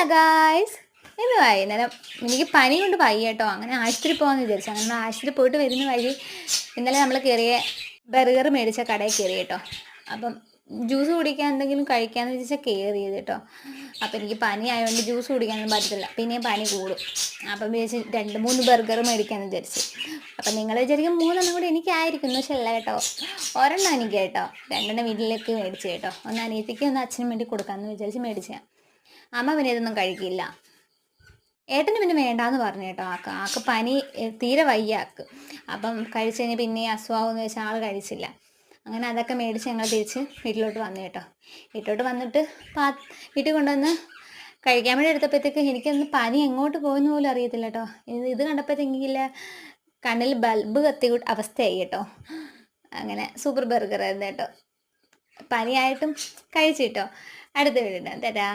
Hello guys, ഇന്ന് വൈകുന്നേരം എനിക്ക് പനി കൊണ്ട് വയ്യ കേട്ടോ. അങ്ങനെ ആശുപത്രി പോകാമെന്ന് വിചാരിച്ചു. അങ്ങനെ ആശുപത്രി പോയിട്ട് വരുന്ന വഴി ഇന്നലെ നമ്മൾ കയറിയ ബർഗർ മേടിച്ച കടയിൽ കയറി കേട്ടോ. അപ്പം ജ്യൂസ് കുടിക്കാൻ എന്തെങ്കിലും കഴിക്കാമെന്ന് വെച്ചാൽ കയറിയത് കേട്ടോ. അപ്പം എനിക്ക് പനി ആയതുകൊണ്ട് ജ്യൂസ് കുടിക്കാനൊന്നും പറ്റത്തില്ല, പിന്നെയും പനി കൂടും. അപ്പം വിചാരിച്ച് 2-3 ബർഗർ മേടിക്കാമെന്ന് വിചാരിച്ചു. അപ്പം നിങ്ങൾ വിചാരിക്കും 3 കൂടി എനിക്കായിരിക്കും, പക്ഷെ അല്ല കേട്ടോ. ഒരെണ്ണം എനിക്ക് കേട്ടോ, 2 വീട്ടിലേക്ക് മേടിച്ചു കേട്ടോ. ഒന്ന് അനിയത്തിക്ക് ഒന്ന് അച്ഛനും വേണ്ടി കൊടുക്കാമെന്ന് വിചാരിച്ച് മേടിച്ചാൽ. അമ്മ പിന്നെ ഇതൊന്നും കഴിക്കില്ല. ഏട്ടന് പിന്നെ വേണ്ടാന്ന് പറഞ്ഞു കേട്ടോ. ആക്ക് പനി തീരെ വയ്യ ആക്ക്. അപ്പം കഴിച്ച് കഴിഞ്ഞ് പിന്നെ അസുഖമാവെന്ന് വെച്ചാൽ ആൾ കഴിച്ചില്ല. അങ്ങനെ അതൊക്കെ മേടിച്ച് ഞങ്ങൾ തിരിച്ച് വീട്ടിലോട്ട് വന്നു കേട്ടോ. വീട്ടിലോട്ട് വന്നിട്ട് വീട്ടിൽ കൊണ്ടുവന്ന് കഴിക്കാൻ വേണ്ടി എടുത്തപ്പോഴത്തേക്ക് എനിക്കൊന്ന് പനി എങ്ങോട്ട് പോകുന്ന പോലും അറിയത്തില്ല കേട്ടോ. ഇത് കണ്ടപ്പോഴത്തേക്കില്ല കണ്ണിൽ ബൾബ് കത്തി അവസ്ഥയായി കേട്ടോ. അങ്ങനെ സൂപ്പർ ബർഗർ ആയിരുന്നു കേട്ടോ. പനിയായിട്ടും കഴിച്ചു കേട്ടോ. അടുത്ത വീഡിയോ തരാ.